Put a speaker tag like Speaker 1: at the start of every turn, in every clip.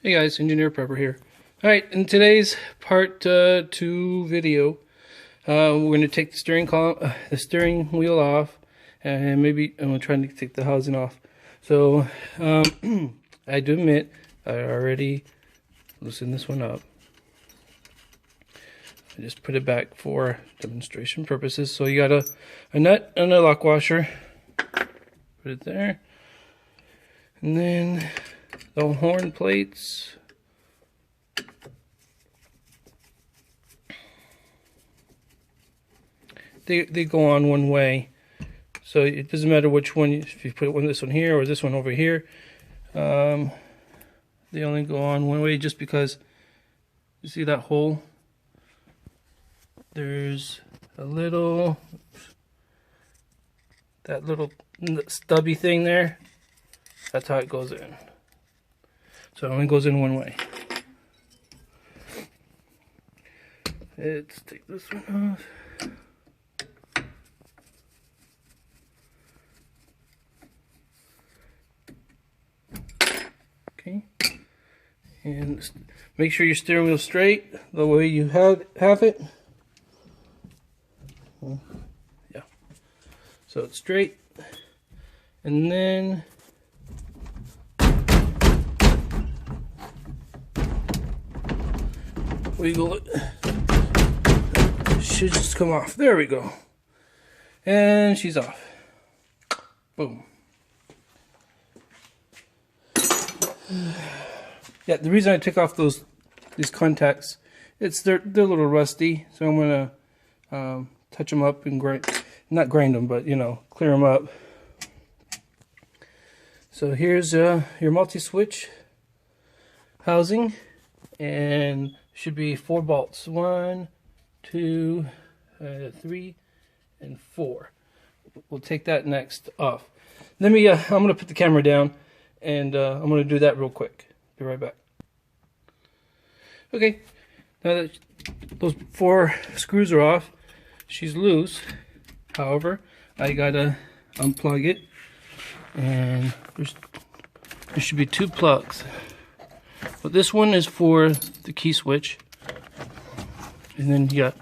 Speaker 1: Hey guys, Engineer Prepper here. Alright, in today's part 2 video, we're going to take the steering wheel off, and maybe I'm going to try to take the housing off. So, I do admit, I already loosened this one up. I just put it back for demonstration purposes. So you got a nut and a lock washer. Put it there. And then the horn plates. They go on one way. So it doesn't matter which one, if you put this one here or this one over here. They only go on one way just because, you see that hole? There's a little, that little stubby thing there. That's how it goes in. So it only goes in one way. Let's take this one off. Okay. And make sure your steering wheel's straight the way you have it. Yeah. So it's straight. And then wiggle it. Should just come off. There we go. And she's off. Boom. Yeah, the reason I took off these contacts, they're a little rusty, so I'm gonna touch them up and not grind them, but clear them up. So here's your multi-switch housing, and should be 4 bolts. 1, 2, 3, and 4. We'll take that next off. I'm gonna put the camera down, and I'm gonna do that real quick. Be right back. Okay, now that those 4 screws are off, she's loose. However, I gotta unplug it, and there should be 2 plugs. But this one is for the key switch, and then you got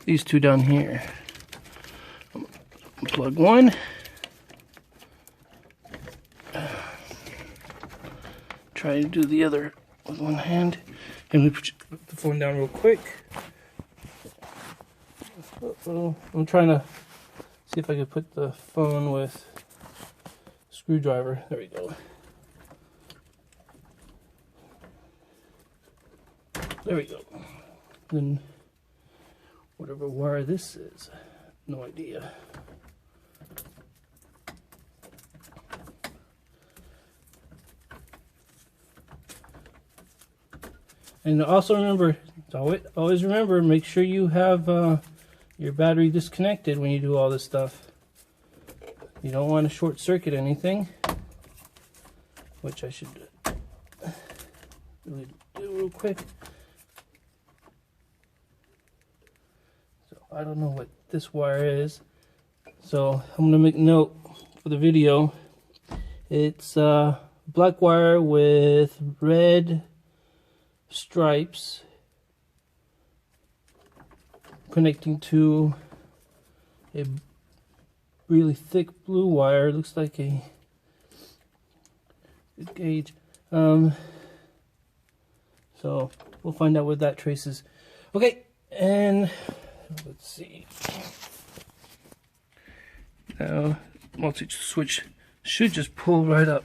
Speaker 1: these 2 down here. Plug one. Try to do the other with one hand. And we put the phone down real quick. I'm trying to see if I can put the phone with screwdriver. There we go. There we go. Then whatever wire this is, no idea. And also remember, always remember, make sure you have your battery disconnected when you do all this stuff. You don't want to short circuit anything, which I should really do real quick. So I don't know what this wire is, so I'm gonna make a note for the video. It's black wire with red stripes connecting to a really thick blue wire. It looks like a gauge. So we'll find out what that traces. Okay, and let's see. Now, multi-switch should just pull right up.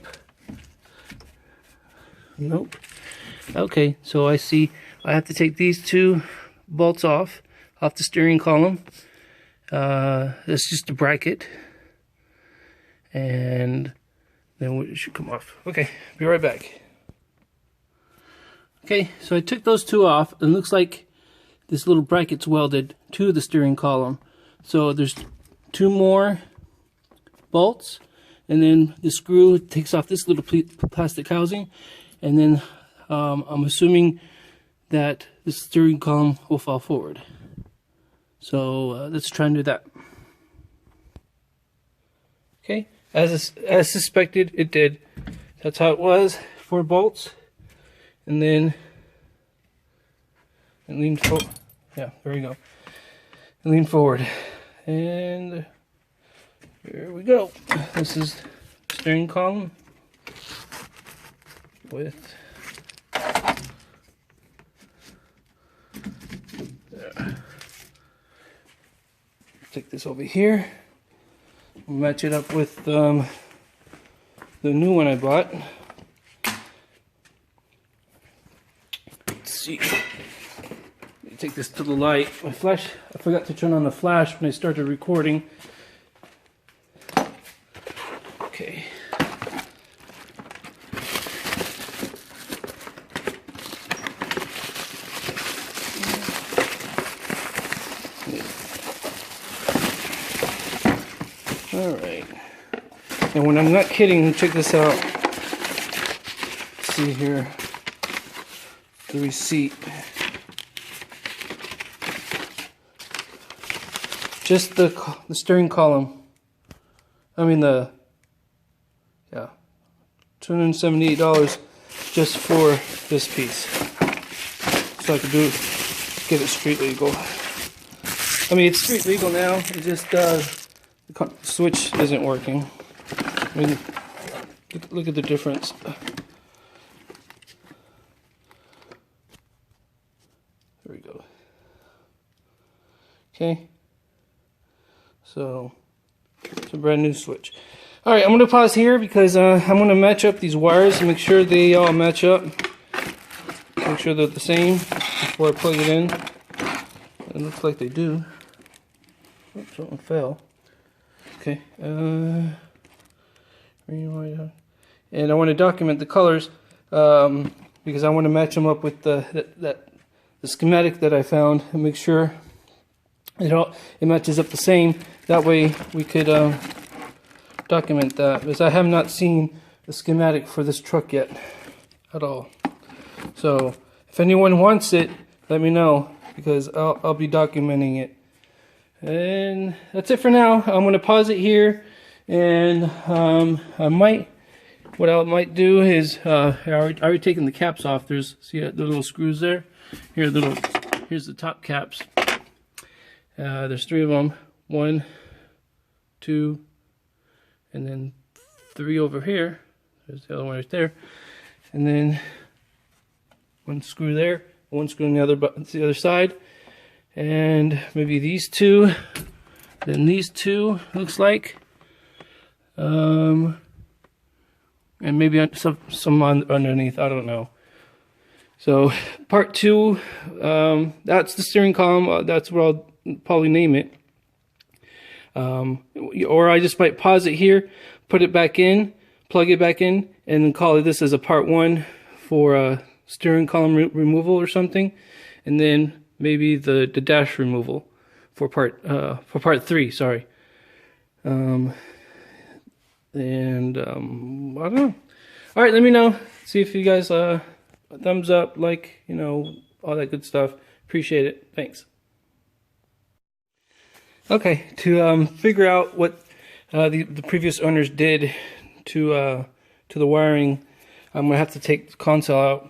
Speaker 1: Nope. Okay, so I see I have to take these 2 bolts off the steering column. It's just a bracket, and then it should come off. Okay, be right back. Okay, so I took those 2 off, and it looks like this little bracket's welded to the steering column. So there's 2 more bolts, and then the screw takes off this little plastic housing, and then I'm assuming that the steering column will fall forward. So let's try and do that. Okay, as suspected, it did. That's how it was. 4 bolts, and then lean forward. Yeah, there we go. And lean forward, and here we go. This is steering column with take this over here, match it up with the new one I bought. Let's see. Let me take this to the light. My flash, I forgot to turn on the flash when I started recording. Okay. Alright, and when I'm not kidding, check this out. Let's see here, the receipt. Just the steering column. I mean yeah, $278 just for this piece. So I could get it street legal. I mean, it's street legal now. It just the switch isn't working. I mean, look at the difference. There we go. Okay. So it's a brand new switch. All right, I'm gonna pause here because I'm gonna match up these wires and make sure they all match up. Make sure they're the same before I plug it in. It looks like they do. Oops, something fell. Okay, and I want to document the colors because I want to match them up with the schematic that I found and make sure it matches up the same. That way we could document that, because I have not seen the schematic for this truck yet at all. So if anyone wants it, let me know, because I'll be documenting it. And that's it for now. I'm going to pause it here, and what I might do is I already taken the caps off. See the little screws there. Here's the top caps. There's 3 of them. 1, 2, and then 3 over here. There's the other one right there, and then 1 screw there, 1 screw on the other side. And maybe these 2, then these 2 looks like, and maybe some underneath, I don't know. So part 2, that's the steering column. That's what I'll probably name it. Or I just might pause it here, put it back in, plug it back in, and then call it this as a part 1 for steering column removal or something, and then maybe the dash removal for part 3. Sorry. I don't know. All right, let me know. See if you guys thumbs up, like, all that good stuff. Appreciate it. Thanks. Okay, to figure out what the previous owners did to the wiring, I'm gonna have to take the console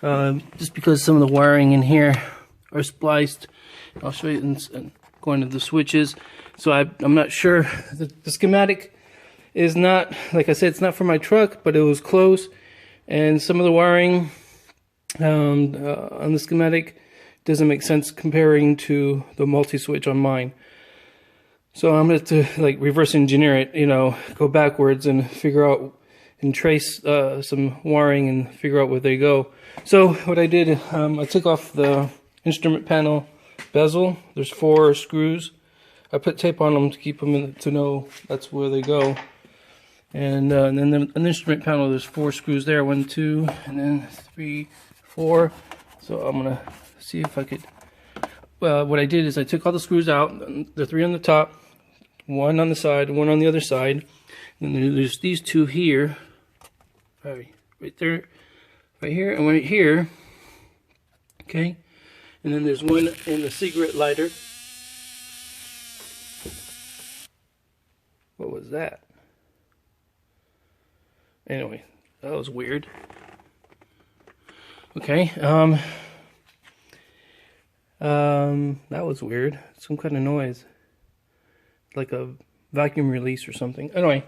Speaker 1: out, just because some of the wiring in here are spliced. I'll show you and going to the switches. So I'm not sure. The schematic is not, like I said, it's not for my truck, but it was close. And some of the wiring on the schematic doesn't make sense comparing to the multi-switch on mine. So I'm going to like reverse engineer it, go backwards and figure out and trace some wiring and figure out where they go. So what I did, I took off the instrument panel bezel. There's 4 screws. I put tape on them to keep them to know that's where they go. And then an instrument panel, there's 4 screws there. 1, 2, and then 3, 4. So I'm gonna see if I could. Well, what I did is I took all the screws out. The 3 on the top, 1 on the side, 1 on the other side. And then there's these 2 here, right there, right here, and right here. Okay. And then there's 1 in the cigarette lighter. What was that? Anyway, that was weird. Okay, that was weird. Some kind of noise. Like a vacuum release or something. Anyway,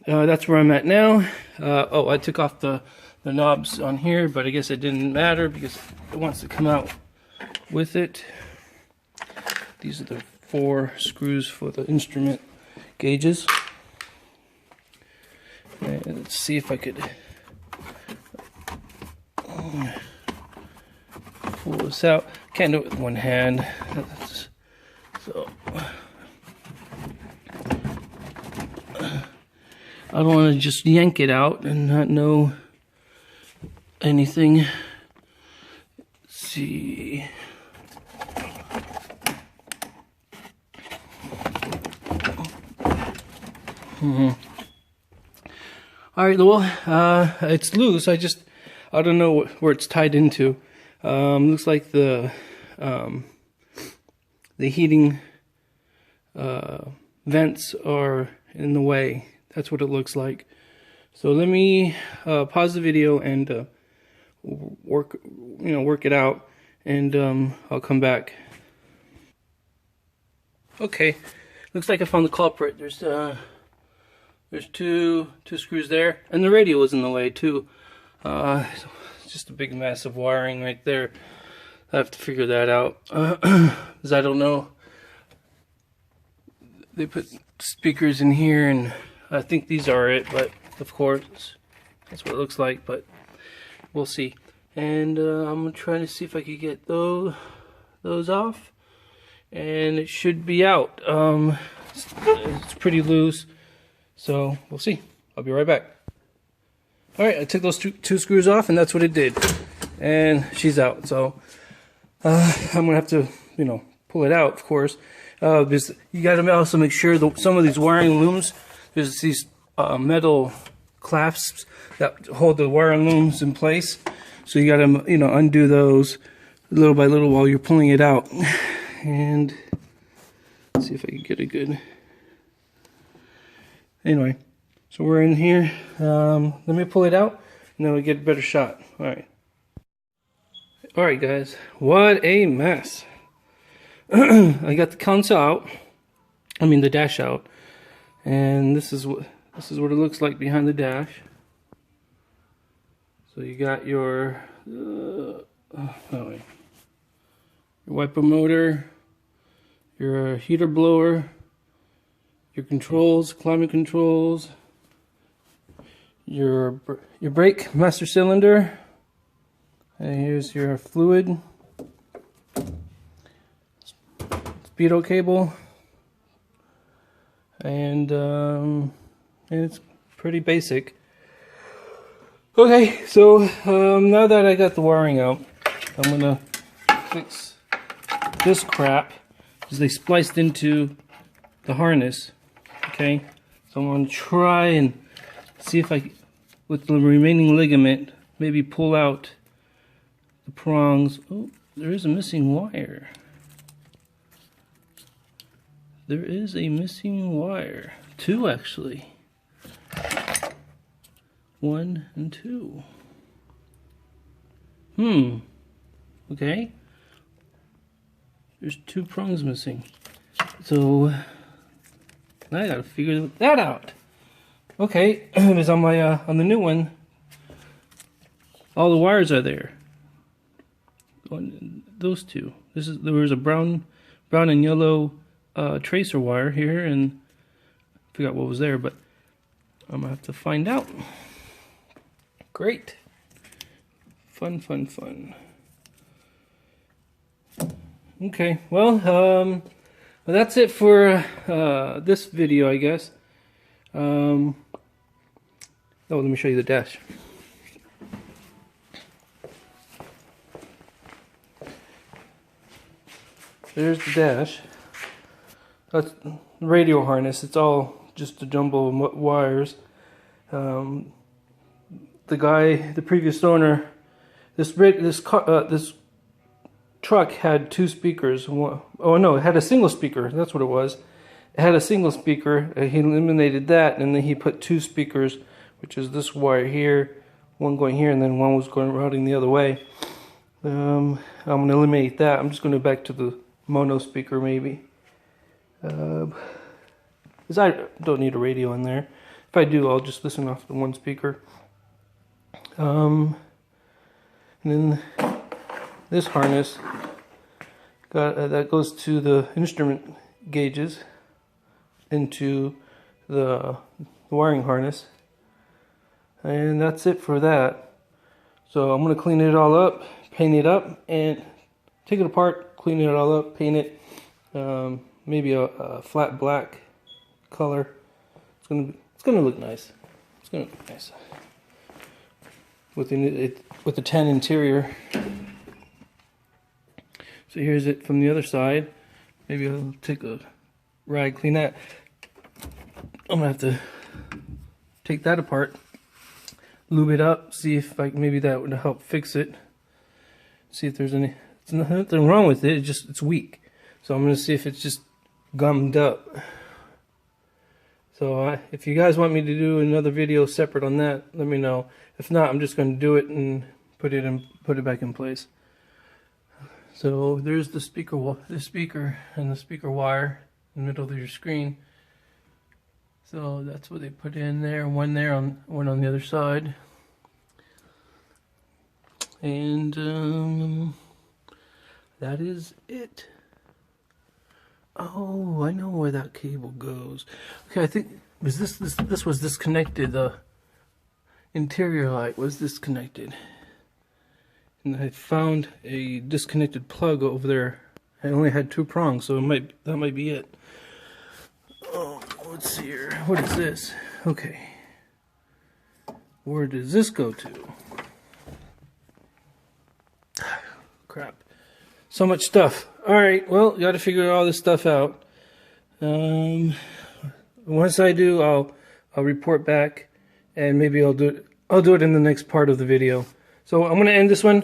Speaker 1: that's where I'm at now. Oh, I took off the knobs on here, but I guess it didn't matter because it wants to come out with it. These are the 4 screws for the instrument gauges. And let's see if I could pull this out. Can't do it with one hand. So I don't want to just yank it out and not know anything. Let's see. All right, well, it's loose. I don't know where it's tied into. Looks like the heating vents are in the way. That's what it looks like. So let me pause the video and work it out, and I'll come back. Okay, looks like I found the culprit. There's two screws there, and the radio was in the way too. It's just a big mess of wiring right there. I have to figure that out because I don't know. They put speakers in here, and I think these are it, but of course that's what it looks like, but we'll see. And I'm gonna try to see if I can get those off, and it should be out. It's pretty loose, so we'll see. I'll be right back. Alright, I took those two screws off, and that's what it did, and she's out. So I'm gonna have to pull it out, of course, because you gotta also make sure that some of these wiring looms, there's these metal clasps that hold the wiring looms in place, so you gotta undo those little by little while you're pulling it out. And let's see if I can get a good. Anyway, so we're in here. Let me pull it out, and then we'll get a better shot. Alright, guys, what a mess. I got the console out, the dash out, and this is what it looks like behind the dash. So you got your wiper motor, your heater blower, your controls, climate controls, your brake master cylinder, and here's your fluid, speedo cable, and it's pretty basic. Okay, so now that I got the wiring out, I'm gonna fix this crap because they spliced into the harness. Okay, so I'm gonna try and see if I, with the remaining ligament, maybe pull out the prongs. Oh, there is a missing wire. There is a missing wire. 2 actually. 1 and 2. Okay. There's 2 prongs missing. So I gotta figure that out. Okay, because on my on the new one, all the wires are there. Those 2. There was a brown and yellow tracer wire here, and I forgot what was there, but I'm gonna have to find out. Great. Fun. Okay, well, that's it for this video, I guess. Oh, let me show you the dash. There's the dash. That's the radio harness. It's all just a jumble of wires. The previous owner, this truck had 2 speakers. Oh no, it had a single speaker. That's what it was. It had a single speaker. He eliminated that, and then he put 2 speakers, which is this wire here, one going here and then one was going routing the other way. I'm going to eliminate that. I'm just going to go back to the mono speaker maybe. Because I don't need a radio in there. If I do, I'll just listen off the one speaker. And then this harness that goes to the instrument gauges into the wiring harness. And that's it for that. So I'm going to clean it all up, paint it up, and take it apart, clean it all up, paint it. Maybe a flat black color. It's gonna look nice. It's gonna look nice with the tan interior. So here's it from the other side. Maybe I'll take a rag, clean that. I'm gonna have to take that apart, lube it up, see if maybe that would help fix it. See if there's there's nothing wrong with it. It's weak. So I'm gonna see if it's just gummed up. So if you guys want me to do another video separate on that, let me know. If not, I'm just going to do it and put it back in place. So there's the speaker and the speaker wire in the middle of your screen. So that's what they put in there. One there, one on the other side. And that is it. Oh, I know where that cable goes. Okay, I think this was disconnected. The interior light was disconnected, and I found a disconnected plug over there. I only had 2 prongs, so that might be it. Oh, let's see here. What is this? Okay, where does this go to? Crap. So much stuff. Alright, well, got to figure all this stuff out. Once I do, I'll report back, and maybe I'll do it in the next part of the video. So I'm going to end this one,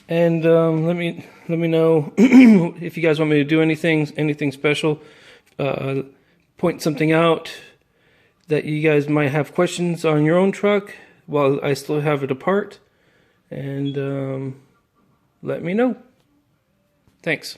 Speaker 1: and let me know if you guys want me to do anything special. Point something out that you guys might have questions on your own truck while I still have it apart, and let me know. Thanks.